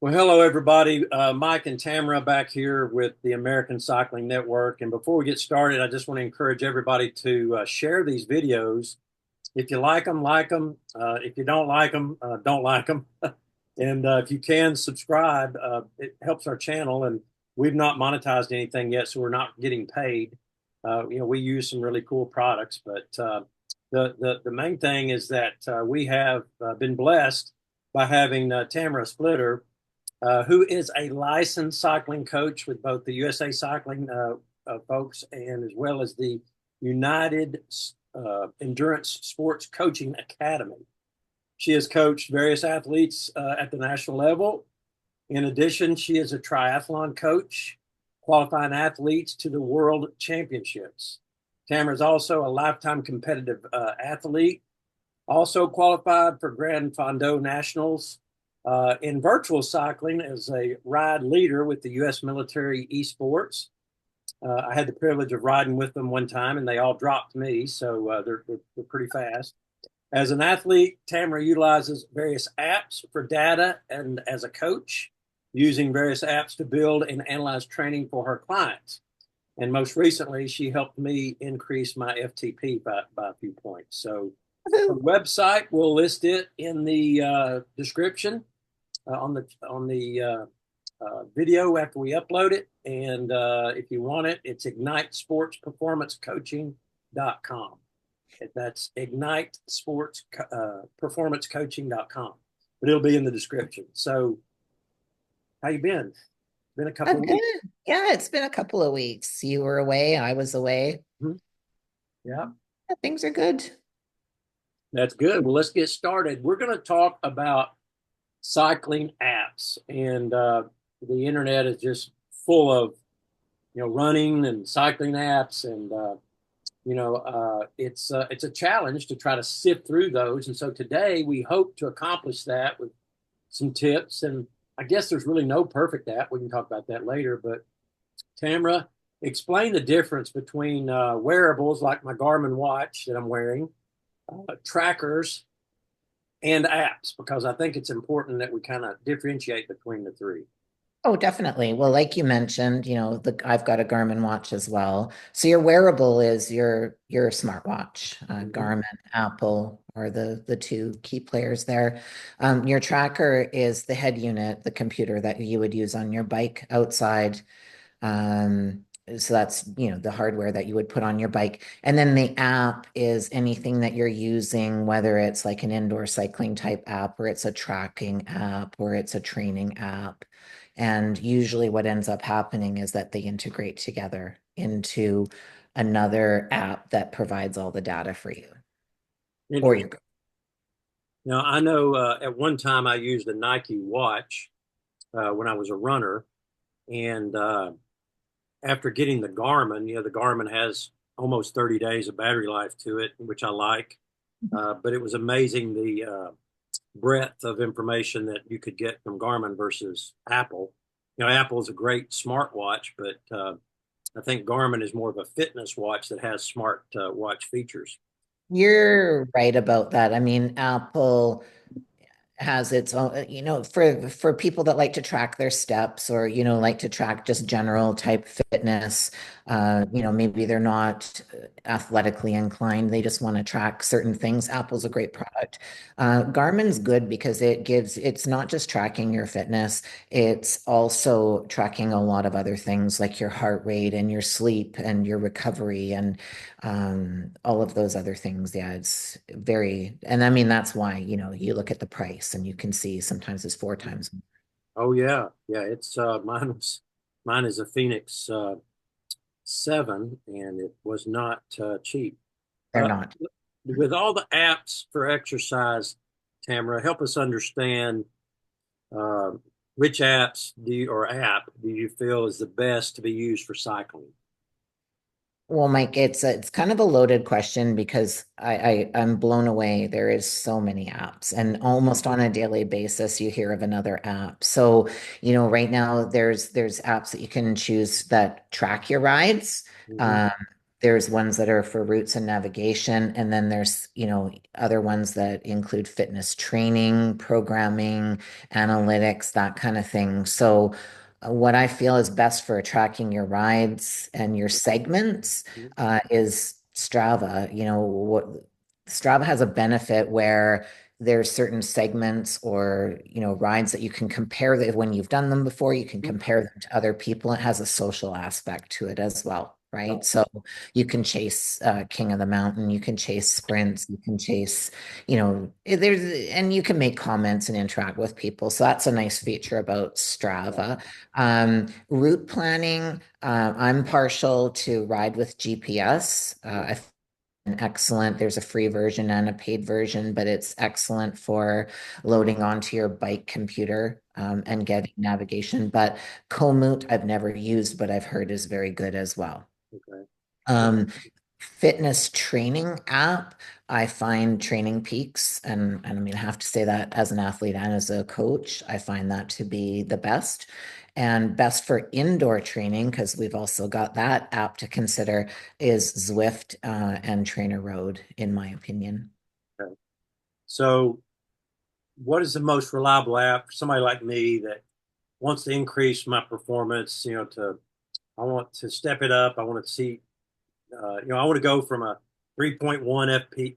Well, hello, everybody. Mike and Tamara back here with the American Cycling Network. And before we get started, I just want to encourage everybody to share these videos. If you like them, like them. If you don't like them, don't like them. And if you can subscribe, it helps our channel. And we've not monetized anything yet, so we're not getting paid. We use some really cool products, but the main thing is that we have been blessed by having Tamara Splitter, who is a licensed cycling coach with both the USA Cycling folks and as well as the United Endurance Sports Coaching Academy. She has coached various athletes at the national level. In addition, she is a triathlon coach, qualifying athletes to the world championships. Tamara is also a lifetime competitive athlete, also qualified for Grand Fondo Nationals in virtual cycling as a ride leader with the U.S. military esports. I had the privilege of riding with them one time, and they all dropped me, so they're pretty fast. As an athlete, Tamara utilizes various apps for data and as a coach, using various apps to build and analyze training for her clients. And most recently, she helped me increase my FTP by a few points. So her website, we'll list it in the description on the video after we upload it. And if you want it, it's ignitesportsperformancecoaching.com. That's ignitesportsperformancecoaching.com. But it'll be in the description. So how you been? Been a couple I'm of good. weeks. Yeah, it's been a couple of weeks. You were away, I was away. Mhm. Yeah, Yeah, things are good. that's good. Well, let's get started. We're going to talk about cycling apps, and the internet is just full of running and cycling apps, and it's a challenge to try to sift through those. And so today we hope to accomplish that with some tips. And I guess there's really no perfect app. We can talk about that later. But Tamara, explain the difference between wearables like my Garmin watch that I'm wearing, trackers, and apps, because I think it's important that we kind of differentiate between the three. Oh, definitely. Well, like you mentioned, I've got a Garmin watch as well. So your wearable is your smartwatch. Mhm. Garmin, Apple are the two key players there. Your tracker is the head unit, the computer that you would use on your bike outside. Um, so that's, the hardware that you would put on your bike. And then the app is anything that you're using, whether it's like an indoor cycling type app, or it's a tracking app, or it's a training app. And usually what ends up happening is that they integrate together into another app that provides all the data for you or your. Interesting. Now, I know at one time I used a Nike watch when I was a runner, and after getting the Garmin, the Garmin has almost 30 days of battery life to it, which I like. But it was amazing the breadth of information that you could get from Garmin versus Apple. Apple is a great smartwatch, but I think Garmin is more of a fitness watch that has smart watch features. You're right about that. I mean, Apple has its own, for people that like to track their steps, or, like to track just general type fitness. Maybe they're not athletically inclined. They just want to track certain things. Apple's a great product. Garmin's good because it's not just tracking your fitness, it's also tracking a lot of other things like your heart rate and your sleep and your recovery and all of those other things. Yeah, it's very, and I mean, that's why, you look at the price and you can see sometimes it's four times. Oh yeah, yeah. It's mine is a Phoenix 7, and it was not cheap. They're Uh, not. with all the apps for exercise, Tamara, help us understand uh, which apps or app do you feel is the best to be used for cycling? Well, Mike, it's kind of a loaded question because I'm blown away. There is so many apps, and almost on a daily basis, you hear of another app. So, right now there's apps that you can choose that track your rides. Mhm. Um, There's ones that are for routes and navigation, and then there's, other ones that include fitness training, programming, analytics, that kind of thing. So, what I feel is best for tracking your rides and your segments is Strava. Strava has a benefit where there's certain segments or rides that you can compare that when you've done them before, you can compare them to other people. It has a social aspect to it as well, right? So you can chase King of the Mountain, you can chase sprints, you can chase, and you can make comments and interact with people. So that's a nice feature about Strava. Route planning, I'm partial to Ride with GPS. I excellent. There's a free version and a paid version, but it's excellent for loading onto your bike computer and getting navigation. But Komoot, I've never used, but I've heard is very good as well. Okay. Um, Fitness training app, I find Training Peaks, and I mean, I have to say that as an athlete and as a coach, I find that to be the best. And best for indoor training, because we've also got that app to consider, is Zwift and Trainer Road, in my opinion. Okay. So, what is the most reliable app for somebody like me that wants to increase my performance? I want to step it up. I want to see, I want to go from a 3.1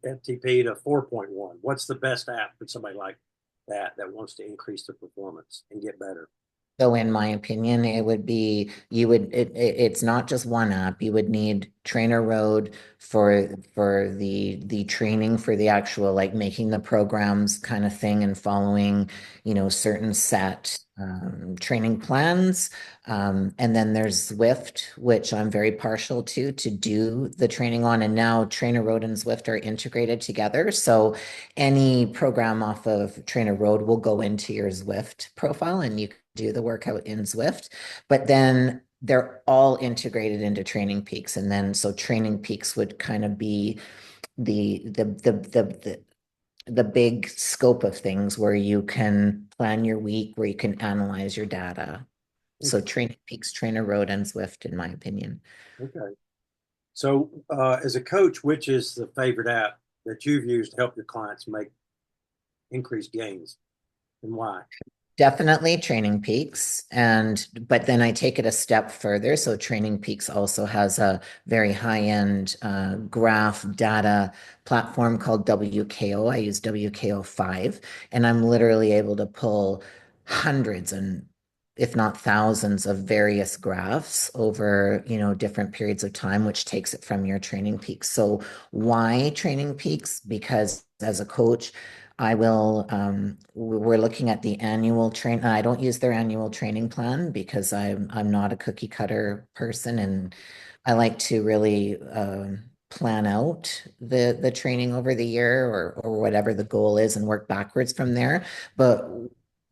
FTP to 4.1. What's the best app for somebody like that wants to increase the performance and get better? So in my opinion, it would be it's not just one app. You would need Trainer Road for the training for the actual like making the programs kind of thing and following, certain set training plans. And then there's Zwift, which I'm very partial to do the training on. And now Trainer Road and Zwift are integrated together. So any program off of Trainer Road will go into your Zwift profile and you can do the workout in Zwift. But then they're all integrated into Training Peaks. And then so Training Peaks would kind of be the big scope of things where you can plan your week, where you can analyze your data. So Okay. Training Peaks, Trainer Road, and Zwift, in my opinion. Okay. So, as a coach, which is the favorite app that you've used to help your clients make increased gains and why? Definitely Training Peaks. But then I take it a step further. So Training Peaks also has a very high-end graph data platform called WKO. I use WKO5, and I'm literally able to pull hundreds and if not thousands of various graphs over, different periods of time, which takes it from your Training Peaks. So why Training Peaks? Because as a coach, we're looking at the annual train. I don't use their annual training plan because I'm not a cookie cutter person and I like to really plan out the training over the year or whatever the goal is and work backwards from there. But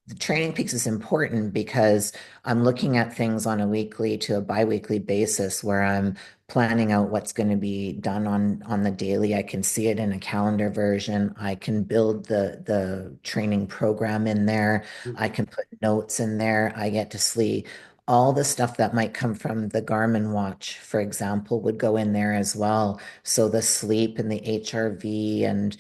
the Training Peaks is important because I'm looking at things on a weekly to a biweekly basis where I'm planning out what's going to be done on the daily. I can see it in a calendar version. I can build the training program in there. I can put notes in there. I get to see all the stuff that might come from the Garmin watch, for example, would go in there as well. So the sleep and the HRV and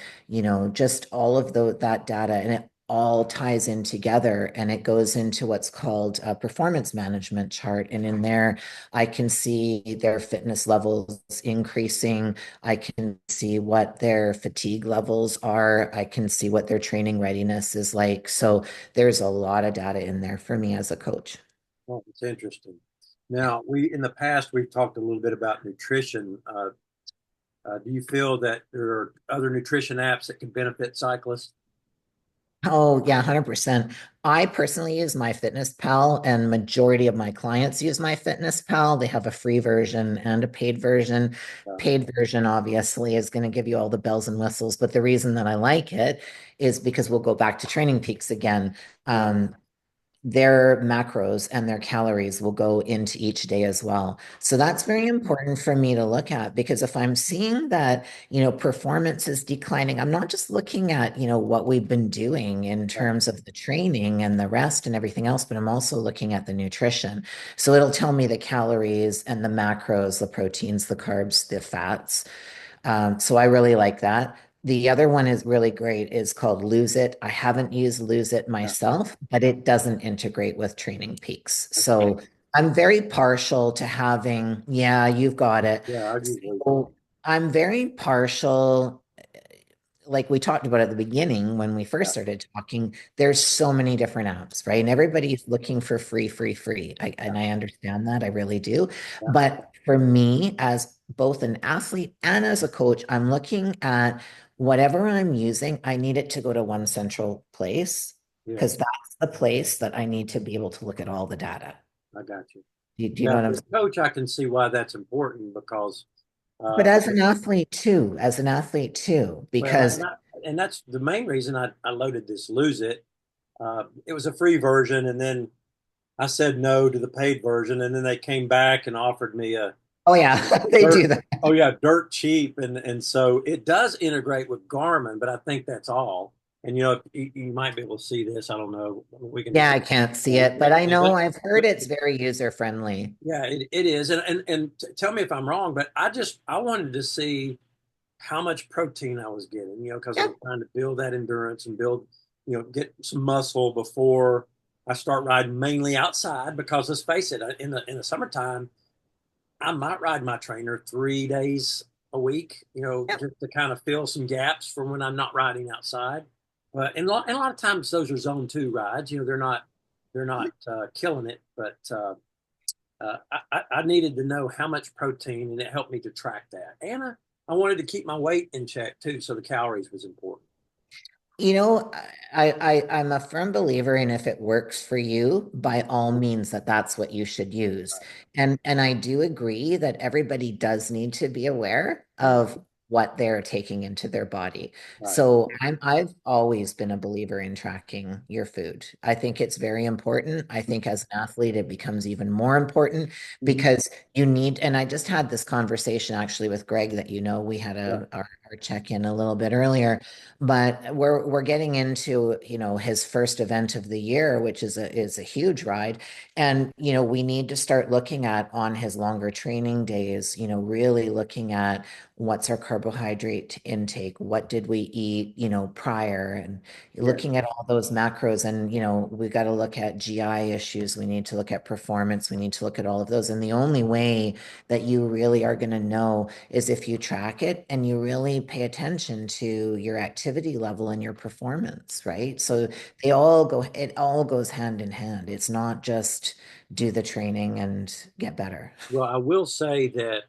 just all of that data and it all ties in together and it goes into what's called a performance management chart. And in there, I can see their fitness levels increasing. I can see what their fatigue levels are. I can see what their training readiness is like. So there's a lot of data in there for me as a coach. Well, it's interesting. Now, we in the past we've talked a little bit about nutrition. Do you feel that there are other nutrition apps that can benefit cyclists? Oh, yeah, 100%. I personally use MyFitnessPal, and majority of my clients use MyFitnessPal. They have a free version and a paid version. Uh, Paid version obviously is going to give you all the bells and whistles, but the reason that I like it is because we'll go back to Training Peaks again. yeah. Um, their macros and their calories will go into each day as well. So that's very important for me to look at because if I'm seeing that, performance is declining, I'm not just looking at, what we've been doing in Right. terms of the training and the rest and everything else, but I'm also looking at the nutrition. So it'll tell me the calories and the macros, the proteins, the carbs, the fats. So I really like that. The other one is really great is called Lose It. I haven't used Lose It Yeah. myself, but it doesn't integrate with Training Peaks. Okay. So I'm very partial to having, yeah, you've got it. Yeah, I usually So I'm very partial, like we talked about at the beginning when we yeah, first started talking, there's so many different apps, right? And everybody's looking for free, free, free. yeah, And I understand that, I really do. yeah. But for me, as both an athlete and as a coach, I'm looking at whatever I'm using, I need it to go to one central place because Yes, that's the place that I need to be able to look at all the data. I got you. Do you know Yeah, what I'm for saying? a coach, I can see why that's important because, But I as an athlete too, well, because and that's the main reason I loaded this Lose It. It was a free version, and then I said no to the paid version, and then they came back and offered me a oh yeah, they do dirt. that. Oh yeah, dirt cheap, and so it does integrate with Garmin, but I think that's all. And you might be able to see this. I don't know. We can Yeah, just I can't see it, but I know but I've heard it's very user friendly. yeah, it is. And tell me if I'm wrong, but I wanted to see how much protein I was getting, because Yeah. I'm trying to build that endurance and build, get some muscle before I start riding mainly outside. Because let's face it, in the summertime, I might ride my trainer 3 days a week, Yeah. just to kind of fill some gaps from when I'm not riding outside. But and a lot of times those are zone two rides. They're not killing it, but I needed to know how much protein, and it helped me to track that. And I wanted to keep my weight in check too, so the calories was important. You know, I'm a firm believer in if it works for you, by all means that's what you should use. And I do agree that everybody does need to be aware of what they're taking into their body. Right. So I've always been a believer in tracking your food. I think it's very important. I think as an athlete, it becomes even more important Mhm. because you need, and I just had this conversation actually with Greg that we had Yeah. our check-in a little bit earlier, but we're getting into, his first event of the year, which is a huge ride. And, we need to start looking at on his longer training days, really looking at what's our carbohydrate intake, what did we eat, prior, and Yeah. looking at all those macros. And, we got to look at GI issues. We need to look at performance. We need to look at all of those. And the only way that you really are going to know is if you track it and you really pay attention to your activity level and your performance, right? So it all goes hand in hand. It's not just do the training and get better. Well, I will say that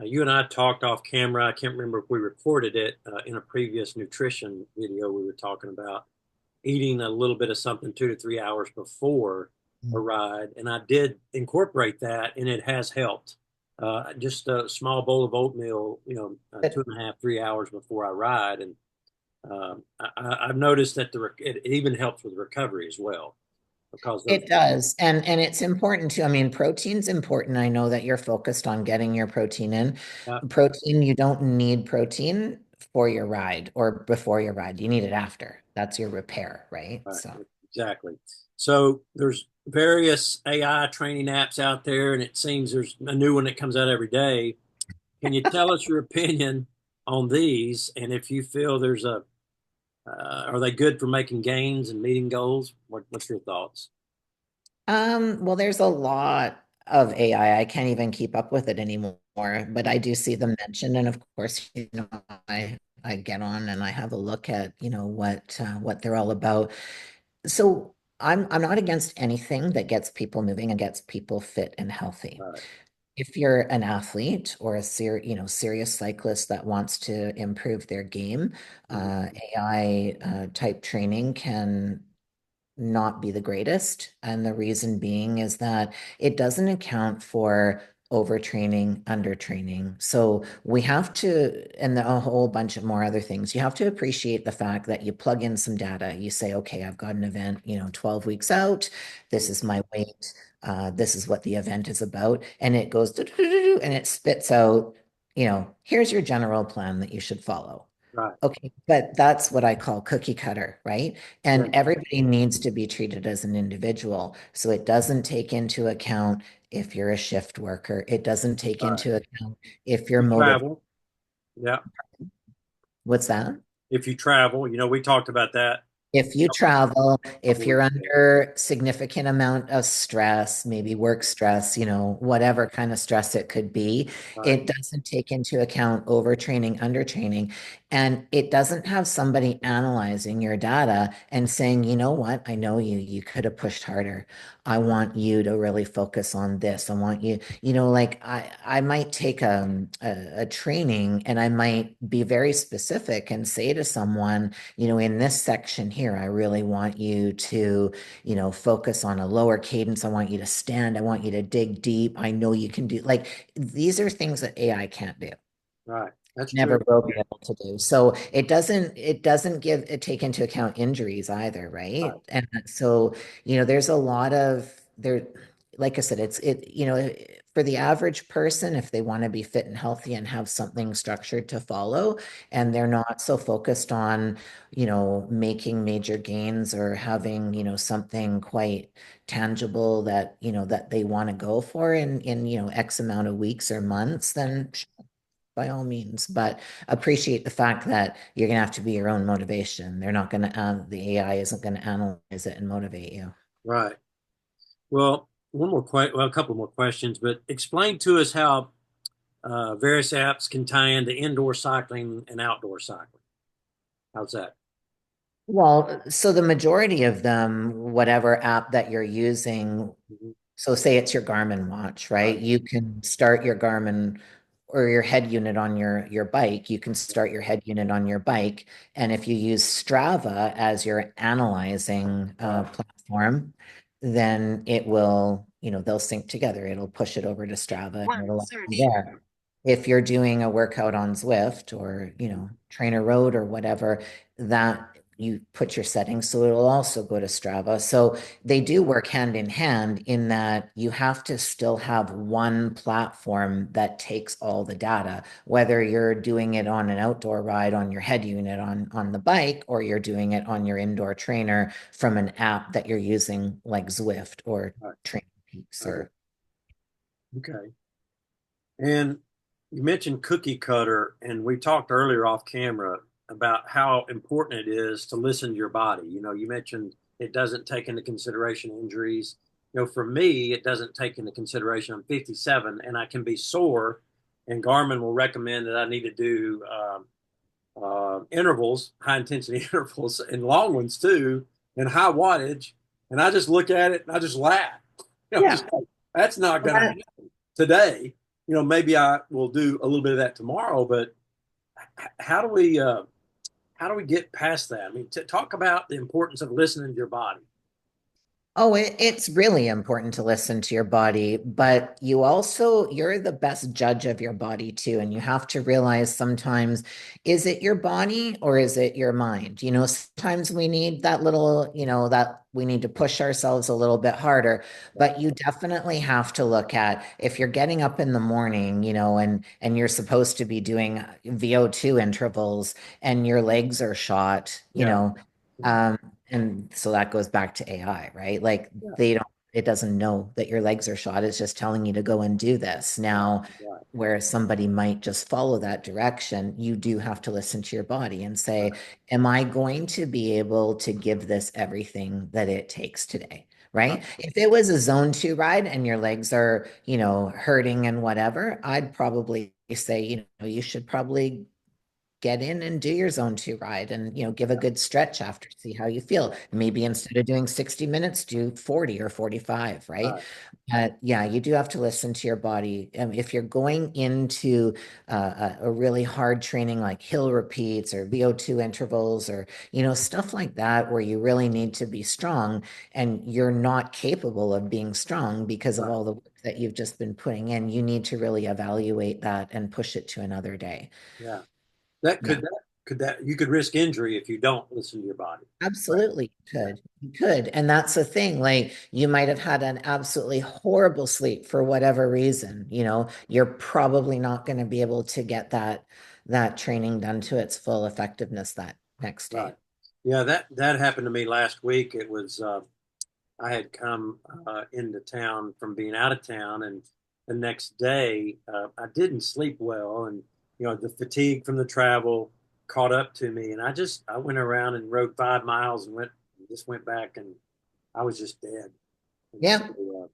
you and I talked off camera. I can't remember if we recorded it in a previous nutrition video. We were talking about eating a little bit of something 2 to 3 hours before a ride, and I did incorporate that, and it has helped. Just a small bowl of oatmeal, 2.5, 3 hours before I ride, and I've noticed that it even helps with recovery as well because those. It does. And it's important too. I mean, protein's important. I know that you're focused on getting your protein in. Uh, Protein, you don't need protein for your ride or before your ride. You need it after. That's your repair, right? right, So exactly. So there's various AI training apps out there, and it seems there's a new one that comes out every day. Can you tell us your opinion on these, and if you feel there's are they good for making gains and meeting goals? What's your thoughts? well, there's a lot of AI. I can't even keep up with it anymore, but I do see them mentioned. And of course, I get on and I have a look at, what they're all about. So I'm not against anything that gets people moving and gets people fit and healthy. Right. If you're an athlete or serious cyclist that wants to improve their game, Mhm. AI type training can not be the greatest. And the reason being is that it doesn't account for overtraining, undertraining. So we have to, and a whole bunch of more other things. You have to appreciate the fact that you plug in some data. You say, okay, I've got an event, 12 weeks out. This is my weight. This is what the event is about. And it goes and it spits out, here's your general plan that you should follow. Right. Okay, but that's what I call cookie cutter, right? Yeah. And everybody needs to be treated as an individual. So it doesn't take into account if you're a shift worker. It doesn't take Right. into account if you're You motivated. travel. Yeah. What's that? If you travel, we talked about that If you a travel, couple if you're weeks ago. under significant amount of stress, maybe work stress, whatever kind of stress it could be, Right. it doesn't take into account overtraining, undertraining, and it doesn't have somebody analyzing your data and saying, you know what, I know you could have pushed harder. I want you to really focus on this. I want you, like I might take a training and I might be very specific and say to someone, in this section here, I really want you to, focus on a lower cadence. I want you to stand. I want you to dig deep. I know you can do like these are things that AI can't do. Right. That's true. Never will be able to do. So it doesn't give it take into account injuries either, right? Right. And so, there's a lot of there, like I said, for the average person, if they want to be fit and healthy and have something structured to follow, and they're not so focused on, making major gains or having, something quite tangible that, that they want to go for in, X amount of weeks or months, then by all means, but appreciate the fact that you're going to have to be your own motivation. They're not going to, the AI isn't going to analyze it and motivate you. Right. Well, a couple more questions, but explain to us how various apps can tie into indoor cycling and outdoor cycling. How's that? Well, so the majority of them, whatever app that you're using, Mhm. so say it's your Garmin watch, Right. right? You can start your Garmin or your head unit on your bike. You can start your head unit on your bike. And if you use Strava as your analyzing Right. platform, then it will, they'll sync together. It'll push it over to Strava and it'll be there. If you're doing a workout on Zwift or, Trainer Road or whatever, that you put your settings, so it'll also go to Strava. So they do work hand in hand in that you have to still have one platform that takes all the data, whether you're doing it on an outdoor ride on your head unit on the bike, or you're doing it on your indoor trainer from an app that you're using like Zwift or Right. Training Peaks Okay. or Okay. And you mentioned cookie cutter, and we talked earlier off camera about how important it is to listen to your body. You mentioned it doesn't take into consideration injuries. For me, it doesn't take into consideration I'm 57 and I can be sore, and Garmin will recommend that I need to do intervals, high intensity intervals, and long ones too, and high wattage. And I just look at it and I just laugh. yeah. Just like, that's not Well, going to happen today. Maybe I will do a little bit of that tomorrow, but how do we get past that? I mean, talk about the importance of listening to your body. Oh, it's really important to listen to your body, but you're the best judge of your body too. And you have to realize sometimes, is it your body or is it your mind? Sometimes we need that little, that we need to push ourselves a little bit harder, but you definitely have to look at if you're getting up in the morning, and you're supposed to be doing VO2 intervals and your legs are shot, Yeah, um, and so that goes back to AI, right? Like yeah, it doesn't know that your legs are shot. It's just telling you to go and do this. right, Now, right, where somebody might just follow that direction, you do have to listen to your body and say, right, am I going to be able to give this everything that it takes today? right, Right. If it was a zone 2 ride and your legs are, hurting and whatever, I'd probably say, you should probably get in and do your zone 2 ride and, give a good stretch after, see how you feel. Maybe instead of doing 60 minutes, do 40 or 45, right? Right. Yeah, you do have to listen to your body. If you're going into a really hard training like hill repeats or VO2 intervals or, stuff like that, where you really need to be strong and you're not capable of being strong because of Right. all the work that you've just been putting in, you need to really evaluate that and push it to another day. Yeah. Yeah. You could risk injury if you don't listen to your body. Right. Absolutely, you Yeah. could. You could. And that's the thing. Like, you might have had an absolutely horrible sleep for whatever reason. You're probably not going to be able to get that training done to its full effectiveness that next day. Right. Yeah, that happened to me last week. It was I had come into town from being out of town, and the next day I didn't sleep well, and the fatigue from the travel caught up to me, and I went around and rode 5 miles and just went back, and I was just dead. And so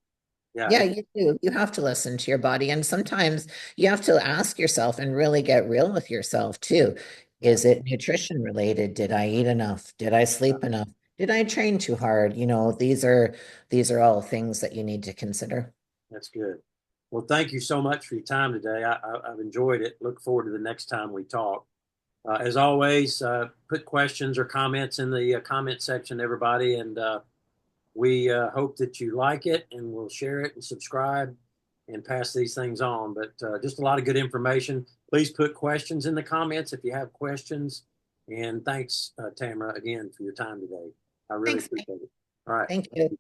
Yeah. yeah, Yeah, you do. You have to listen to your body. And sometimes you have to ask yourself and really get real with yourself too. yeah, Is it nutrition related? Did I eat enough? Did I sleep enough? Did I train too hard? These are all things that you need to consider. that's good. Well, thank you so much for your time today. I've enjoyed it. Look forward to the next time we talk. As always, put questions or comments in the comment section, everybody, and we hope that you like it, and we'll share it and subscribe and pass these things on. But just a lot of good information. Please put questions in the comments if you have questions. And thanks, Tamara, again for your time today. I really Thanks, Mike. appreciate it. All right. Thank you.